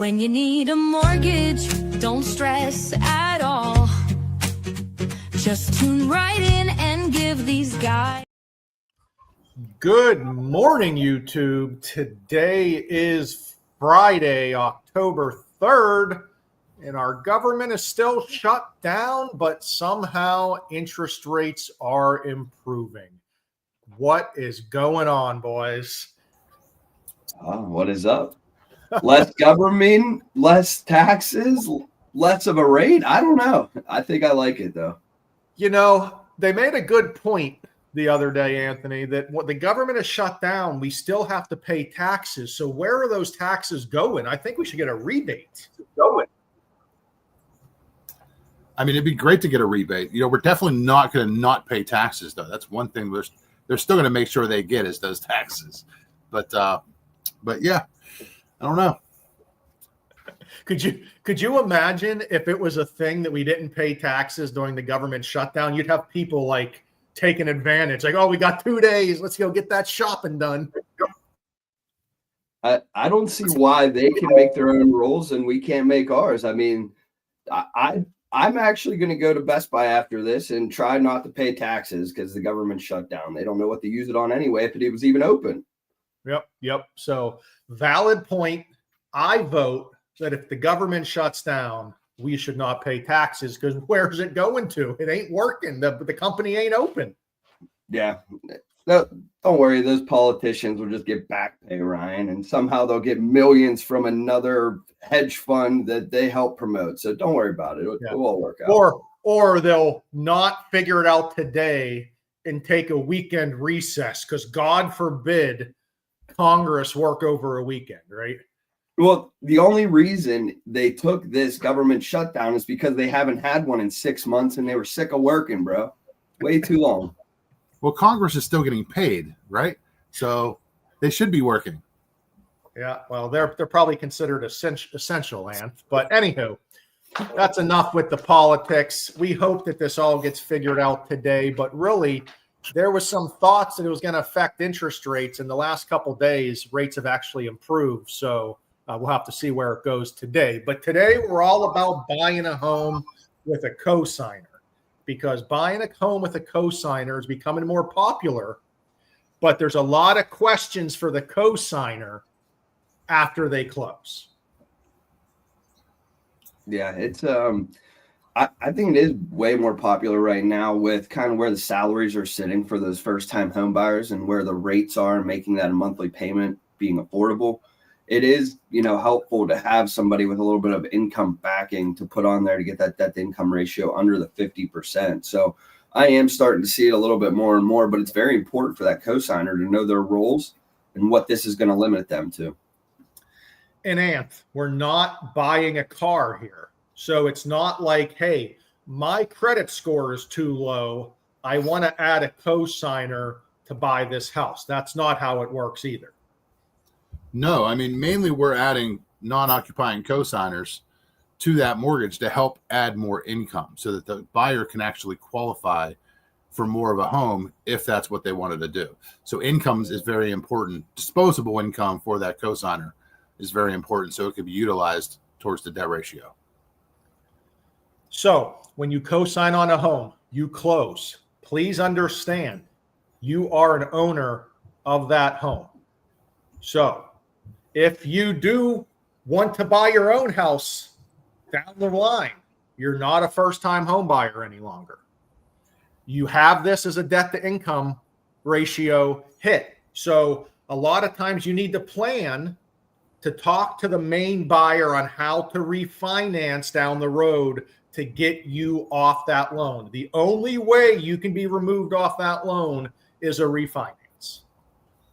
When you need a mortgage, don't stress at all. Just tune right in and give these guys. Good morning, YouTube. Today is Friday, October 3rd, and our government is still shut down, but somehow interest rates are improving. What is going on, boys? What is up? Less government, less taxes, less of a rate? I don't know. I think I like it, though. You know, they made a good point the other day, Anthony, that what the government is shut down, we still have to pay taxes. So where are those taxes going? I think we should get a rebate. I mean, it'd be great to get a rebate. You know, we're definitely not going to not pay taxes, though. That's one thing they're still going to make sure they get is those taxes. But yeah, I don't know. Could you imagine if it was a thing that we didn't pay taxes during the government shutdown? You'd have people like taking advantage, like, oh, we got 2 days, let's go get that shopping done. I don't see why they can make their own rules and we can't make ours. I mean, I'm actually going to go to Best Buy after this and try not to pay taxes because the government shut down. They don't know what to use it on anyway if it was even open. Yep. So valid point. I vote that if the government shuts down, we should not pay taxes because where's it going to? It ain't working. The company ain't open. Yeah. No, don't worry. Those politicians will just get back pay, Ryan, and somehow they'll get millions from another hedge fund that they help promote. So don't worry about it. It'll all work out. Or they'll not figure it out today and take a weekend recess because God forbid Congress work over a weekend, right? Well, the only reason they took this government shutdown is because they haven't had one in 6 months and they were sick of working, bro. Way too long. Well, Congress is still getting paid, right? So they should be working. Yeah, well, they're probably considered essential, Anth. But anywho, that's enough with the politics. We hope that this all gets figured out today. But really, there was some thoughts that it was going to affect interest rates. In the last couple of days, rates have actually improved. So we'll have to see where it goes today. But today, we're all about buying a home with a cosigner because buying a home with a cosigner is becoming more popular. But there's a lot of questions for the cosigner after they close. Yeah, it's I think it is way more popular right now with kind of where the salaries are sitting for those first-time home buyers and where the rates are, making that a monthly payment being affordable. It is, helpful to have somebody with a little bit of income backing to put on there to get that debt-to-income ratio under the 50%. So I am starting to see it a little bit more and more, but it's very important for that cosigner to know their roles and what this is going to limit them to. And Anth, we're not buying a car here. So it's not like, hey, my credit score is too low. I want to add a cosigner to buy this house. That's not how it works either. No, I mean, mainly we're adding non-occupying cosigners to that mortgage to help add more income so that the buyer can actually qualify for more of a home if that's what they wanted to do. So incomes is very important. Disposable income for that cosigner is very important so it can be utilized towards the debt ratio. So when you co-sign on a home, you close. Please understand, you are an owner of that home. So if you do want to buy your own house down the line, you're not a first-time home buyer any longer. You have this as a debt-to-income ratio hit. So a lot of times you need to plan to talk to the main buyer on how to refinance down the road to get you off that loan. The only way you can be removed off that loan is a refinance.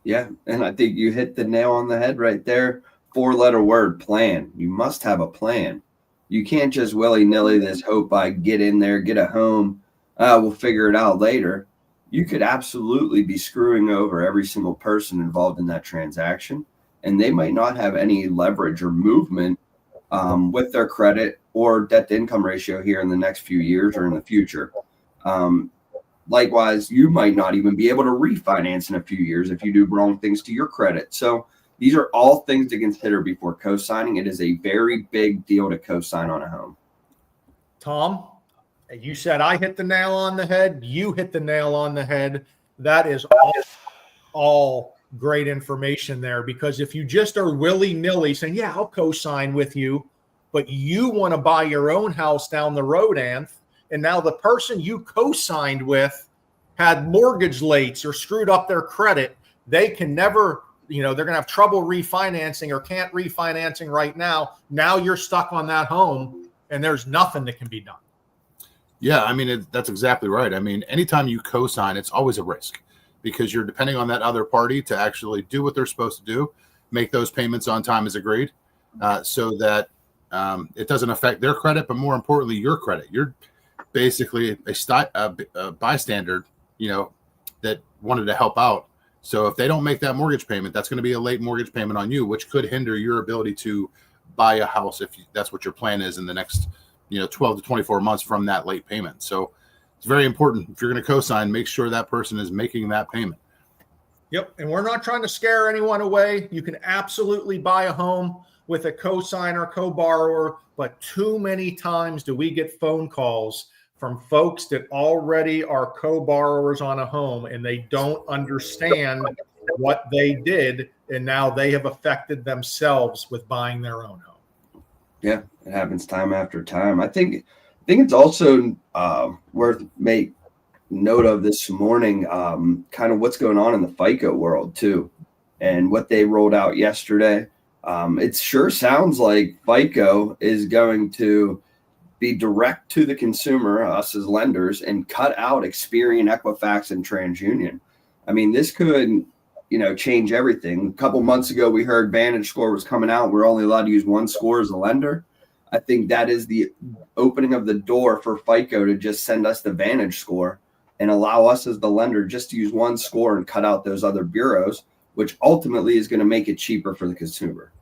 Yeah, and I think you hit the nail on the head right there. 4-letter word, plan. You must have a plan. You can't just willy-nilly this hope I get in there, get a home, we'll figure it out later. You could absolutely be screwing over every single person involved in that transaction, and they might not have any leverage or movement with their credit or debt-to-income ratio here in the next few years or in the future. Likewise, you might not even be able to refinance in a few years if you do wrong things to your credit. So These are all things to consider before co-signing. It is a very big deal to co-sign on a home. Tom, you said I hit the nail on the head. You hit the nail on the head. That is all great information there, because if you just are willy-nilly saying, yeah, I'll co-sign with you, but you want to buy your own house down the road, and now the person you co-signed with had mortgage lates or screwed up their credit, they can never, they're going to have trouble refinancing or can't refinancing right now. Now you're stuck on that home and there's nothing that can be done. Yeah, I mean, that's exactly right. I mean, anytime you co-sign, it's always a risk because you're depending on that other party to actually do what they're supposed to do, make those payments on time as agreed, so that it doesn't affect their credit, but more importantly, your credit. You're basically a bystander, that wanted to help out. So if they don't make that mortgage payment, that's going to be a late mortgage payment on you, which could hinder your ability to buy a house if that's what your plan is in the next 12 to 24 months from that late payment. So it's very important. If you're going to co-sign, make sure that person is making that payment. Yep. And we're not trying to scare anyone away. You can absolutely buy a home with a co-signer, co-borrower, but too many times do we get phone calls from folks that already are co-borrowers on a home and they don't understand what they did, and now they have affected themselves with buying their own home. Yeah, it happens time after time. I think it's also worth make note of this morning, kind of what's going on in the FICO world too, and what they rolled out yesterday. It sure sounds like FICO is going to be direct to the consumer, us as lenders, and cut out Experian, Equifax, and TransUnion. I mean, this could, change everything. A couple months ago, we heard Vantage Score was coming out. We're only allowed to use one score as a lender. I think that is the opening of the door for FICO to just send us the Vantage Score and allow us as the lender just to use one score and cut out those other bureaus, which ultimately is going to make it cheaper for the consumer.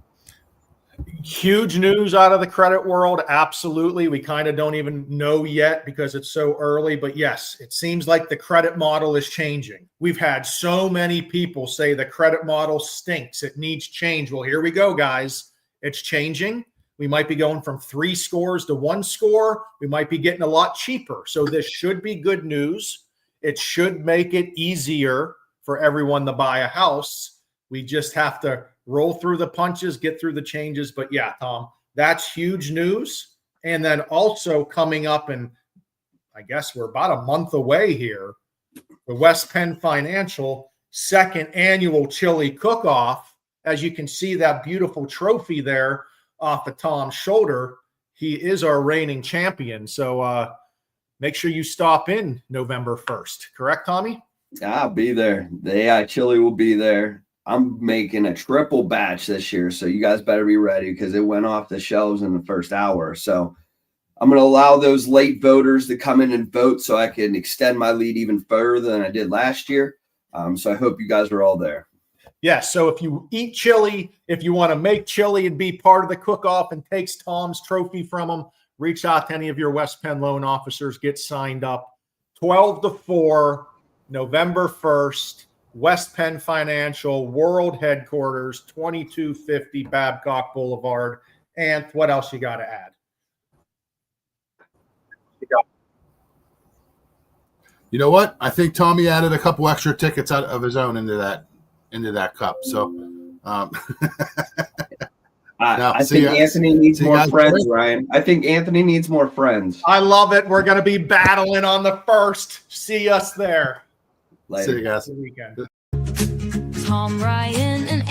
Huge news out of the credit world. Absolutely. We kind of don't even know yet because it's so early, but yes, it seems like the credit model is changing. We've had so many people say the credit model stinks. It needs change. Well, here we go, guys. It's changing. We might be going from 3 scores to 1 score. We might be getting a lot cheaper. So this should be good news. It should make it easier for everyone to buy a house. We just have to roll through the punches, get through the changes. But yeah, Tom, that's huge news. And then also coming up, and I guess we're about a month away here, the West Penn Financial 2nd annual chili cook-off. As you can see that beautiful trophy there off of Tom's shoulder. He is our reigning champion. So make sure you stop in November 1st. Correct, Tommy? I'll be there. The AI chili will be there. I'm making a triple batch this year, so you guys better be ready because it went off the shelves in the first hour. So I'm going to allow those late voters to come in and vote so I can extend my lead even further than I did last year. So I hope you guys are all there. Yes. So if you eat chili, if you want to make chili and be part of the cook-off and takes Tom's trophy from him, reach out to any of your West Penn loan officers, get signed up. 12 to 4, November 1st. West Penn Financial World Headquarters, 2250 Babcock Boulevard. And what else you got to add? You know what? I think Tommy added a couple extra tickets out of his own into that cup. So I think Anthony needs more friends, Ryan. I think Anthony needs more friends. I love it. We're going to be battling on the 1st. See us there. Later. See you guys. Weekend. Tom, Ryan, and